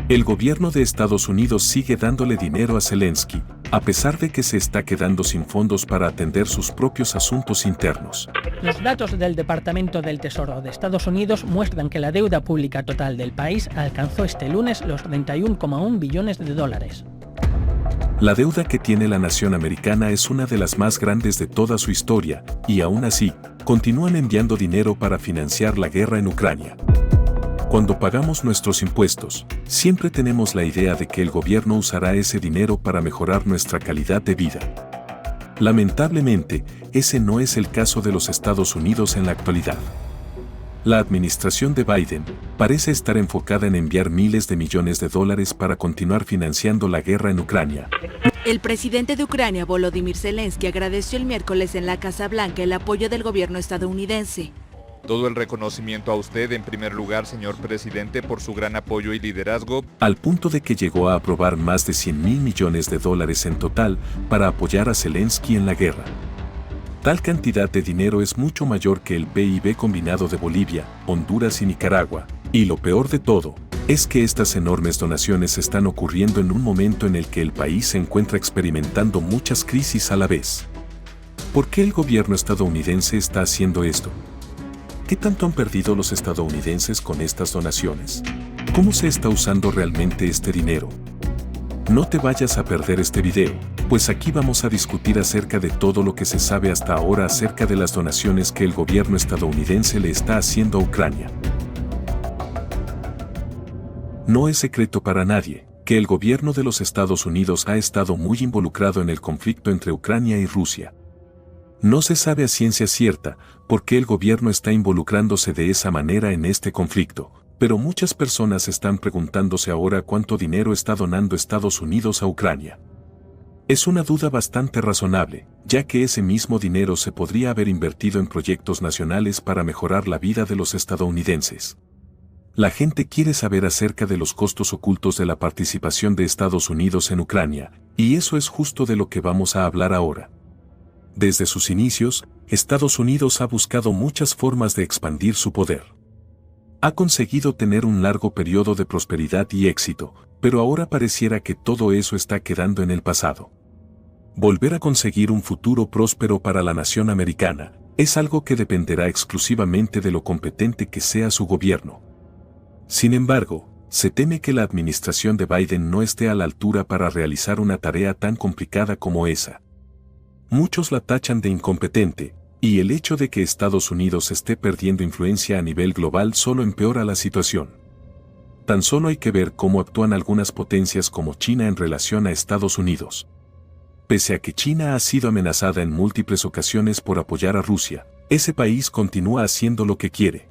El gobierno de Estados Unidos sigue dándole dinero a Zelensky, a pesar de que se está quedando sin fondos para atender sus propios asuntos internos. Los datos del Departamento del Tesoro de Estados Unidos muestran que la deuda pública total del país alcanzó este lunes los 31,1 billones de dólares. La deuda que tiene la nación americana es una de las más grandes de toda su historia, y aún así, continúan enviando dinero para financiar la guerra en Ucrania. Cuando pagamos nuestros impuestos, siempre tenemos la idea de que el gobierno usará ese dinero para mejorar nuestra calidad de vida. Lamentablemente, ese no es el caso de los Estados Unidos en la actualidad. La administración de Biden parece estar enfocada en enviar miles de millones de dólares para continuar financiando la guerra en Ucrania. El presidente de Ucrania, Volodymyr Zelensky, agradeció el miércoles en la Casa Blanca el apoyo del gobierno estadounidense. Todo el reconocimiento a usted en primer lugar, señor presidente, por su gran apoyo y liderazgo. Al punto de que llegó a aprobar más de 100.000 millones de dólares en total para apoyar a Zelensky en la guerra. Tal cantidad de dinero es mucho mayor que el PIB combinado de Bolivia, Honduras y Nicaragua. Y lo peor de todo, es que estas enormes donaciones están ocurriendo en un momento en el que el país se encuentra experimentando muchas crisis a la vez. ¿Por qué el gobierno estadounidense está haciendo esto? ¿Qué tanto han perdido los estadounidenses con estas donaciones? ¿Cómo se está usando realmente este dinero? No te vayas a perder este video, pues aquí vamos a discutir acerca de todo lo que se sabe hasta ahora acerca de las donaciones que el gobierno estadounidense le está haciendo a Ucrania. No es secreto para nadie que el gobierno de los Estados Unidos ha estado muy involucrado en el conflicto entre Ucrania y Rusia. No se sabe a ciencia cierta por qué el gobierno está involucrándose de esa manera en este conflicto, pero muchas personas están preguntándose ahora cuánto dinero está donando Estados Unidos a Ucrania. Es una duda bastante razonable, ya que ese mismo dinero se podría haber invertido en proyectos nacionales para mejorar la vida de los estadounidenses. La gente quiere saber acerca de los costos ocultos de la participación de Estados Unidos en Ucrania, y eso es justo de lo que vamos a hablar ahora. Desde sus inicios, Estados Unidos ha buscado muchas formas de expandir su poder. Ha conseguido tener un largo periodo de prosperidad y éxito, pero ahora pareciera que todo eso está quedando en el pasado. Volver a conseguir un futuro próspero para la nación americana es algo que dependerá exclusivamente de lo competente que sea su gobierno. Sin embargo, se teme que la administración de Biden no esté a la altura para realizar una tarea tan complicada como esa. Muchos la tachan de incompetente, y el hecho de que Estados Unidos esté perdiendo influencia a nivel global solo empeora la situación. Tan solo hay que ver cómo actúan algunas potencias como China en relación a Estados Unidos. Pese a que China ha sido amenazada en múltiples ocasiones por apoyar a Rusia, ese país continúa haciendo lo que quiere.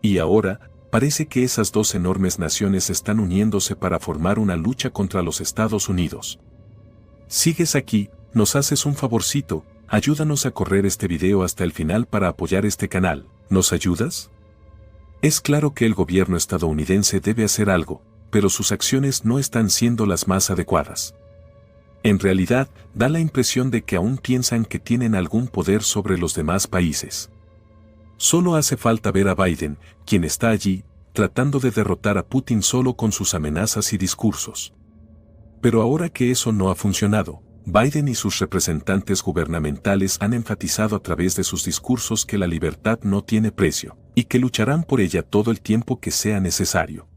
Y ahora, parece que esas dos enormes naciones están uniéndose para formar una lucha contra los Estados Unidos. ¿Sigues aquí? Nos haces un favorcito, ayúdanos a correr este video hasta el final para apoyar este canal, ¿nos ayudas? Es claro que el gobierno estadounidense debe hacer algo, pero sus acciones no están siendo las más adecuadas. En realidad, da la impresión de que aún piensan que tienen algún poder sobre los demás países. Solo hace falta ver a Biden, quien está allí, tratando de derrotar a Putin solo con sus amenazas y discursos. Pero ahora que eso no ha funcionado, Biden y sus representantes gubernamentales han enfatizado a través de sus discursos que la libertad no tiene precio, y que lucharán por ella todo el tiempo que sea necesario.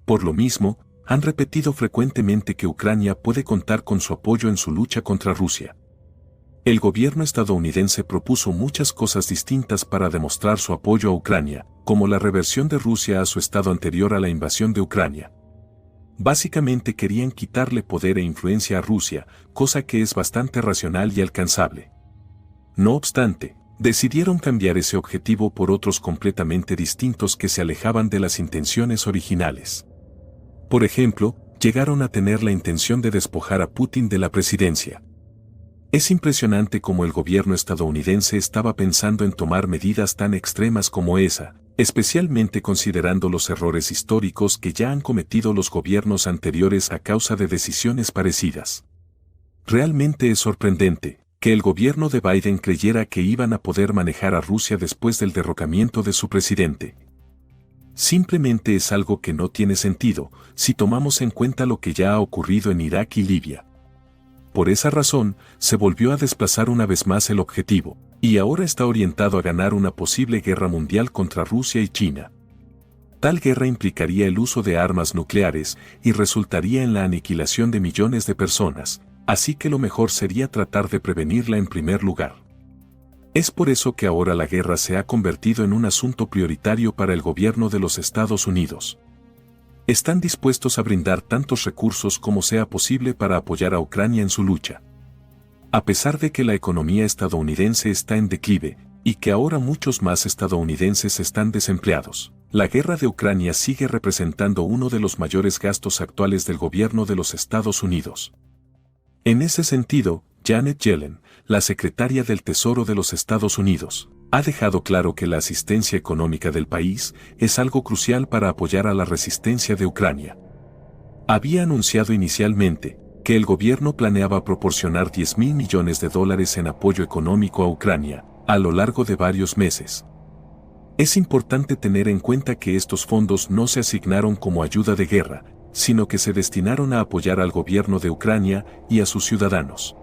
Por lo mismo, han repetido frecuentemente que Ucrania puede contar con su apoyo en su lucha contra Rusia. El gobierno estadounidense propuso muchas cosas distintas para demostrar su apoyo a Ucrania, como la reversión de Rusia a su estado anterior a la invasión de Ucrania. Básicamente querían quitarle poder e influencia a Rusia, cosa que es bastante racional y alcanzable. No obstante, decidieron cambiar ese objetivo por otros completamente distintos que se alejaban de las intenciones originales. Por ejemplo, llegaron a tener la intención de despojar a Putin de la presidencia. Es impresionante cómo el gobierno estadounidense estaba pensando en tomar medidas tan extremas como esa, especialmente considerando los errores históricos que ya han cometido los gobiernos anteriores a causa de decisiones parecidas. Realmente es sorprendente que el gobierno de Biden creyera que iban a poder manejar a Rusia después del derrocamiento de su presidente. Simplemente es algo que no tiene sentido si tomamos en cuenta lo que ya ha ocurrido en Irak y Libia. Por esa razón, se volvió a desplazar una vez más el objetivo, y ahora está orientado a ganar una posible guerra mundial contra Rusia y China. Tal guerra implicaría el uso de armas nucleares y resultaría en la aniquilación de millones de personas, así que lo mejor sería tratar de prevenirla en primer lugar. Es por eso que ahora la guerra se ha convertido en un asunto prioritario para el gobierno de los Estados Unidos. Están dispuestos a brindar tantos recursos como sea posible para apoyar a Ucrania en su lucha. A pesar de que la economía estadounidense está en declive, y que ahora muchos más estadounidenses están desempleados, la guerra de Ucrania sigue representando uno de los mayores gastos actuales del gobierno de los Estados Unidos. En ese sentido, Janet Yellen, la secretaria del Tesoro de los Estados Unidos, ha dejado claro que la asistencia económica del país es algo crucial para apoyar a la resistencia de Ucrania. Había anunciado inicialmente que el gobierno planeaba proporcionar $10.000 millones en apoyo económico a Ucrania a lo largo de varios meses. Es importante tener en cuenta que estos fondos no se asignaron como ayuda de guerra, sino que se destinaron a apoyar al gobierno de Ucrania y a sus ciudadanos.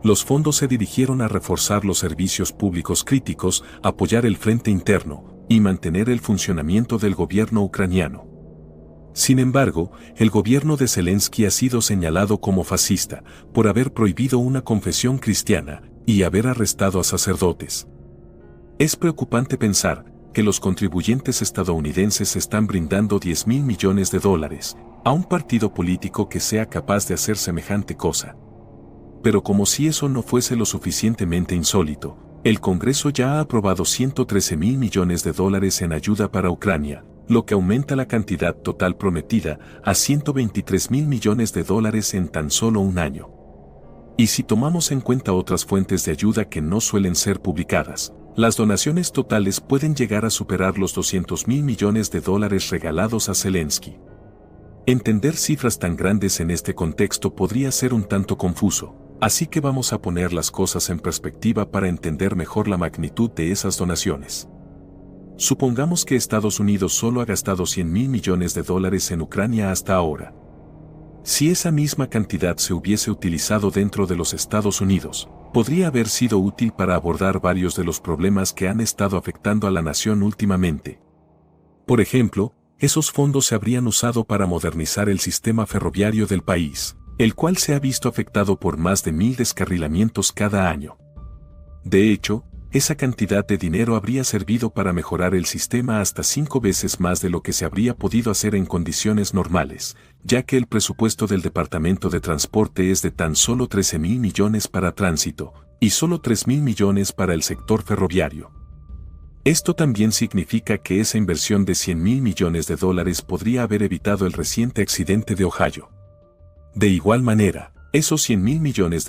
Los fondos se dirigieron a reforzar los servicios públicos críticos, apoyar el frente interno y mantener el funcionamiento del gobierno ucraniano. Sin embargo, el gobierno de Zelensky ha sido señalado como fascista por haber prohibido una confesión cristiana y haber arrestado a sacerdotes. Es preocupante pensar que los contribuyentes estadounidenses están brindando $10.000 millones a un partido político que sea capaz de hacer semejante cosa. Pero como si eso no fuese lo suficientemente insólito, el Congreso ya ha aprobado $113.000 millones en ayuda para Ucrania, lo que aumenta la cantidad total prometida a $123.000 millones en tan solo un año. Y si tomamos en cuenta otras fuentes de ayuda que no suelen ser publicadas, las donaciones totales pueden llegar a superar los $200.000 millones regalados a Zelensky. Entender cifras tan grandes en este contexto podría ser un tanto confuso, así que vamos a poner las cosas en perspectiva para entender mejor la magnitud de esas donaciones. Supongamos que Estados Unidos solo ha gastado $100.000 millones en Ucrania hasta ahora. Si esa misma cantidad se hubiese utilizado dentro de los Estados Unidos, podría haber sido útil para abordar varios de los problemas que han estado afectando a la nación últimamente. Por ejemplo, esos fondos se habrían usado para modernizar el sistema ferroviario del país, el cual se ha visto afectado por más de 1.000 descarrilamientos cada año. De hecho, esa cantidad de dinero habría servido para mejorar el sistema hasta 5 veces más de lo que se habría podido hacer en condiciones normales, ya que el presupuesto del Departamento de Transporte es de tan solo $13.000 millones para tránsito, y solo $3.000 millones para el sector ferroviario. Esto también significa que esa inversión de $100.000 millones podría haber evitado el reciente accidente de Ohio. De igual manera, esos $100.000 millones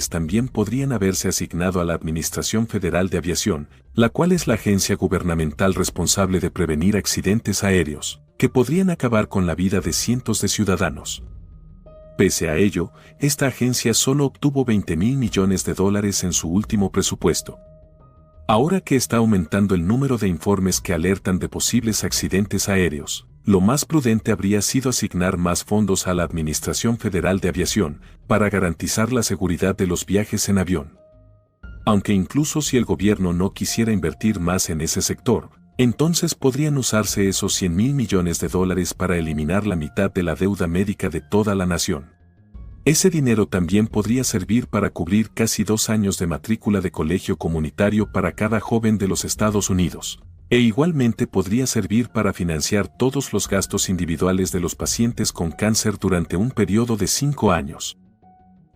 también podrían haberse asignado a la Administración Federal de Aviación, la cual es la agencia gubernamental responsable de prevenir accidentes aéreos, que podrían acabar con la vida de cientos de ciudadanos. Pese a ello, esta agencia solo obtuvo $20.000 millones en su último presupuesto. Ahora que está aumentando el número de informes que alertan de posibles accidentes aéreos, lo más prudente habría sido asignar más fondos a la Administración Federal de Aviación para garantizar la seguridad de los viajes en avión. Aunque incluso si el gobierno no quisiera invertir más en ese sector, entonces podrían usarse esos $100.000 millones para eliminar la mitad de la deuda médica de toda la nación. Ese dinero también podría servir para cubrir casi 2 años de matrícula de colegio comunitario para cada joven de los Estados Unidos. E igualmente podría servir para financiar todos los gastos individuales de los pacientes con cáncer durante un periodo de 5 años.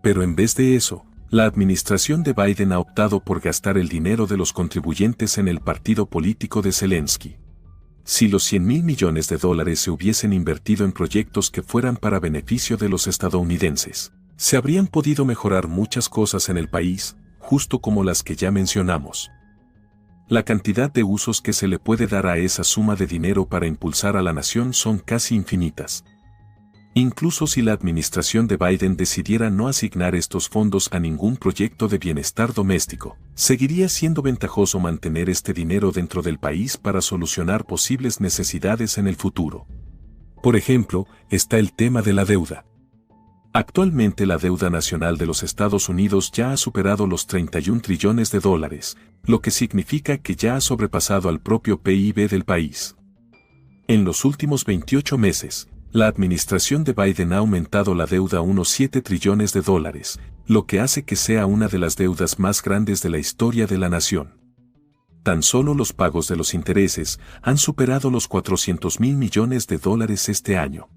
Pero en vez de eso, la administración de Biden ha optado por gastar el dinero de los contribuyentes en el partido político de Zelensky. Si los $100.000 millones se hubiesen invertido en proyectos que fueran para beneficio de los estadounidenses, se habrían podido mejorar muchas cosas en el país, justo como las que ya mencionamos. La cantidad de usos que se le puede dar a esa suma de dinero para impulsar a la nación son casi infinitas. Incluso si la administración de Biden decidiera no asignar estos fondos a ningún proyecto de bienestar doméstico, seguiría siendo ventajoso mantener este dinero dentro del país para solucionar posibles necesidades en el futuro. Por ejemplo, está el tema de la deuda. Actualmente la deuda nacional de los Estados Unidos ya ha superado los 31 trillones de dólares, lo que significa que ya ha sobrepasado al propio PIB del país. En los últimos 28 meses, la administración de Biden ha aumentado la deuda a unos 7 trillones de dólares, lo que hace que sea una de las deudas más grandes de la historia de la nación. Tan solo los pagos de los intereses han superado los 400.000 millones de dólares este año.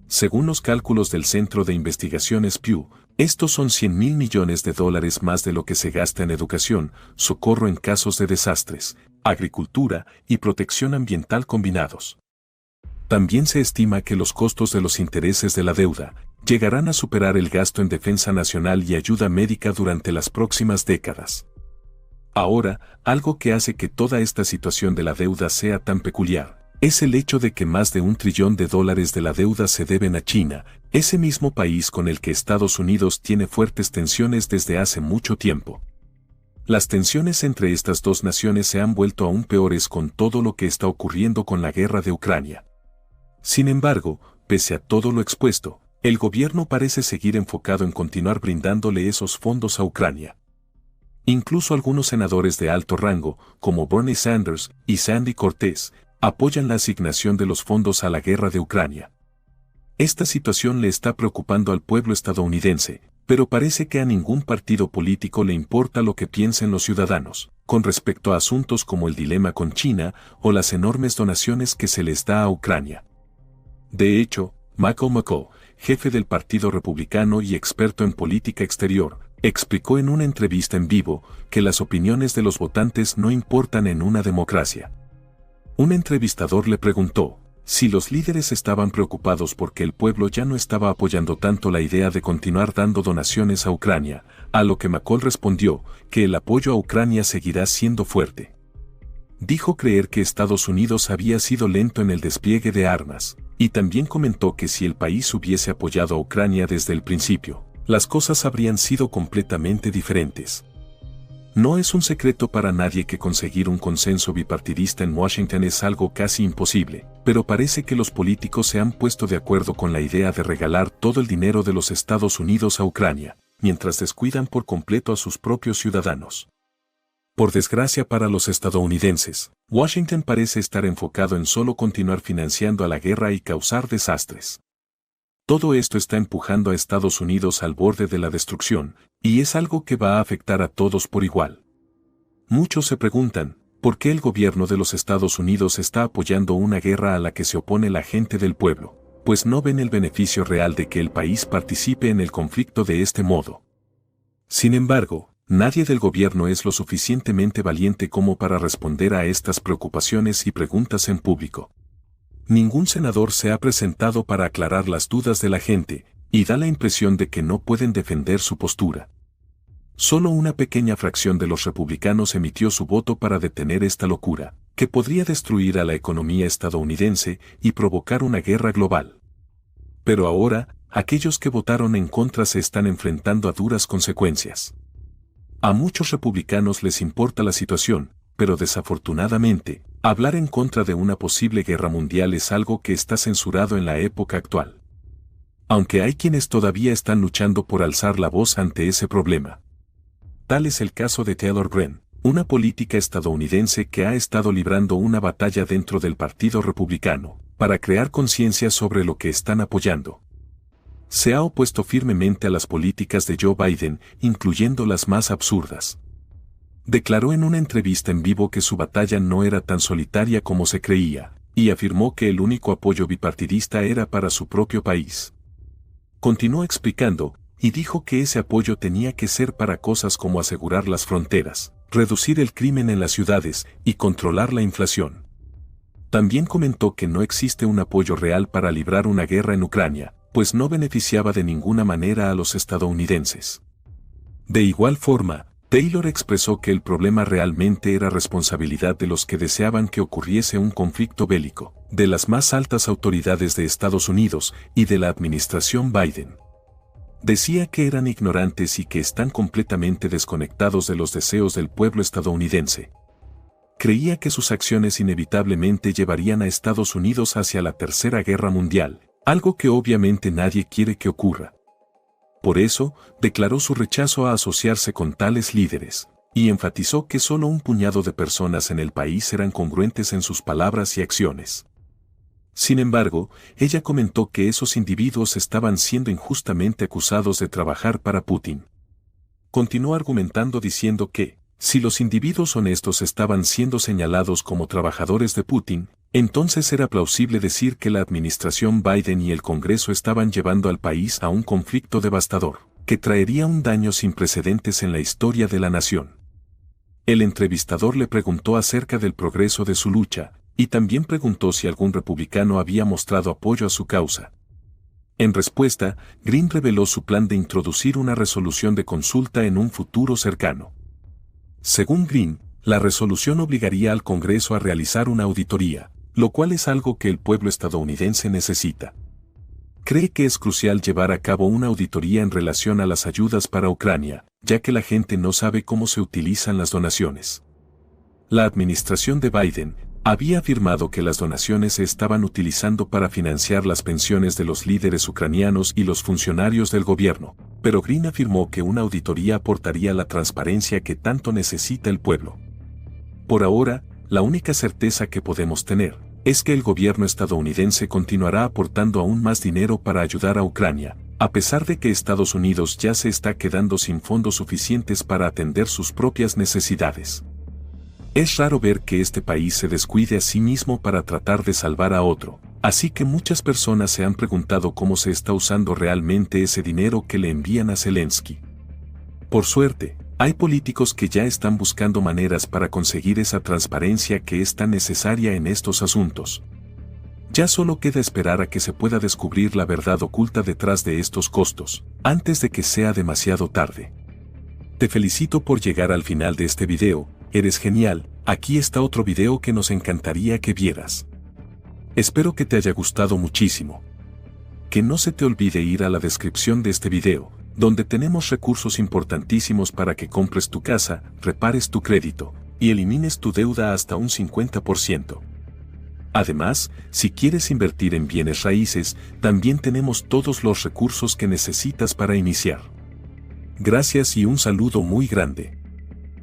Según los cálculos del Centro de Investigaciones Pew, estos son 100.000 millones de dólares más de lo que se gasta en educación, socorro en casos de desastres, agricultura y protección ambiental combinados. También se estima que los costos de los intereses de la deuda llegarán a superar el gasto en defensa nacional y ayuda médica durante las próximas décadas. Ahora, algo que hace que toda esta situación de la deuda sea tan peculiar, es el hecho de que más de $1 trillón de la deuda se deben a China, ese mismo país con el que Estados Unidos tiene fuertes tensiones desde hace mucho tiempo. Las tensiones entre estas dos naciones se han vuelto aún peores con todo lo que está ocurriendo con la guerra de Ucrania. Sin embargo, pese a todo lo expuesto, el gobierno parece seguir enfocado en continuar brindándole esos fondos a Ucrania. Incluso algunos senadores de alto rango, como Bernie Sanders y Sandy Cortez, apoyan la asignación de los fondos a la guerra de Ucrania. Esta situación le está preocupando al pueblo estadounidense, pero parece que a ningún partido político le importa lo que piensen los ciudadanos, con respecto a asuntos como el dilema con China o las enormes donaciones que se les da a Ucrania. De hecho, Michael McCaul, jefe del Partido Republicano y experto en política exterior, explicó en una entrevista en vivo que las opiniones de los votantes no importan en una democracia. Un entrevistador le preguntó si los líderes estaban preocupados porque el pueblo ya no estaba apoyando tanto la idea de continuar dando donaciones a Ucrania, a lo que McCaul respondió que el apoyo a Ucrania seguirá siendo fuerte. Dijo creer que Estados Unidos había sido lento en el despliegue de armas, y también comentó que si el país hubiese apoyado a Ucrania desde el principio, las cosas habrían sido completamente diferentes. No es un secreto para nadie que conseguir un consenso bipartidista en Washington es algo casi imposible, pero parece que los políticos se han puesto de acuerdo con la idea de regalar todo el dinero de los Estados Unidos a Ucrania, mientras descuidan por completo a sus propios ciudadanos. Por desgracia para los estadounidenses, Washington parece estar enfocado en solo continuar financiando a la guerra y causar desastres. Todo esto está empujando a Estados Unidos al borde de la destrucción, y es algo que va a afectar a todos por igual. Muchos se preguntan, ¿por qué el gobierno de los Estados Unidos está apoyando una guerra a la que se opone la gente del pueblo? Pues no ven el beneficio real de que el país participe en el conflicto de este modo. Sin embargo, nadie del gobierno es lo suficientemente valiente como para responder a estas preocupaciones y preguntas en público. Ningún senador se ha presentado para aclarar las dudas de la gente, y da la impresión de que no pueden defender su postura. Solo una pequeña fracción de los republicanos emitió su voto para detener esta locura, que podría destruir a la economía estadounidense y provocar una guerra global. Pero ahora, aquellos que votaron en contra se están enfrentando a duras consecuencias. A muchos republicanos les importa la situación, pero desafortunadamente, hablar en contra de una posible guerra mundial es algo que está censurado en la época actual. Aunque hay quienes todavía están luchando por alzar la voz ante ese problema. Tal es el caso de Taylor Greene, una política estadounidense que ha estado librando una batalla dentro del Partido Republicano, para crear conciencia sobre lo que están apoyando. Se ha opuesto firmemente a las políticas de Joe Biden, incluyendo las más absurdas. Declaró en una entrevista en vivo que su batalla no era tan solitaria como se creía, y afirmó que el único apoyo bipartidista era para su propio país. Continuó explicando, y dijo que ese apoyo tenía que ser para cosas como asegurar las fronteras, reducir el crimen en las ciudades y controlar la inflación. También comentó que no existe un apoyo real para librar una guerra en Ucrania, pues no beneficiaba de ninguna manera a los estadounidenses. De igual forma, Taylor expresó que el problema realmente era responsabilidad de los que deseaban que ocurriese un conflicto bélico, de las más altas autoridades de Estados Unidos y de la administración Biden. Decía que eran ignorantes y que están completamente desconectados de los deseos del pueblo estadounidense. Creía que sus acciones inevitablemente llevarían a Estados Unidos hacia la Tercera Guerra Mundial, algo que obviamente nadie quiere que ocurra. Por eso, declaró su rechazo a asociarse con tales líderes, y enfatizó que solo un puñado de personas en el país eran congruentes en sus palabras y acciones. Sin embargo, ella comentó que esos individuos estaban siendo injustamente acusados de trabajar para Putin. Continuó argumentando diciendo que, si los individuos honestos estaban siendo señalados como trabajadores de Putin, entonces era plausible decir que la administración Biden y el Congreso estaban llevando al país a un conflicto devastador, que traería un daño sin precedentes en la historia de la nación. El entrevistador le preguntó acerca del progreso de su lucha, y también preguntó si algún republicano había mostrado apoyo a su causa. En respuesta, Green reveló su plan de introducir una resolución de consulta en un futuro cercano. Según Green, la resolución obligaría al Congreso a realizar una auditoría, lo cual es algo que el pueblo estadounidense necesita. Cree que es crucial llevar a cabo una auditoría en relación a las ayudas para Ucrania, ya que la gente no sabe cómo se utilizan las donaciones. La administración de Biden había afirmado que las donaciones se estaban utilizando para financiar las pensiones de los líderes ucranianos y los funcionarios del gobierno, pero Green afirmó que una auditoría aportaría la transparencia que tanto necesita el pueblo. Por ahora, la única certeza que podemos tener es que el gobierno estadounidense continuará aportando aún más dinero para ayudar a Ucrania, a pesar de que Estados Unidos ya se está quedando sin fondos suficientes para atender sus propias necesidades. Es raro ver que este país se descuide a sí mismo para tratar de salvar a otro, así que muchas personas se han preguntado cómo se está usando realmente ese dinero que le envían a Zelensky. Por suerte, hay políticos que ya están buscando maneras para conseguir esa transparencia que es tan necesaria en estos asuntos. Ya solo queda esperar a que se pueda descubrir la verdad oculta detrás de estos costos, antes de que sea demasiado tarde. Te felicito por llegar al final de este video, eres genial, aquí está otro video que nos encantaría que vieras. Espero que te haya gustado muchísimo. Que no se te olvide ir a la descripción de este video, donde tenemos recursos importantísimos para que compres tu casa, repares tu crédito, y elimines tu deuda hasta un 50%. Además, si quieres invertir en bienes raíces, también tenemos todos los recursos que necesitas para iniciar. Gracias y un saludo muy grande.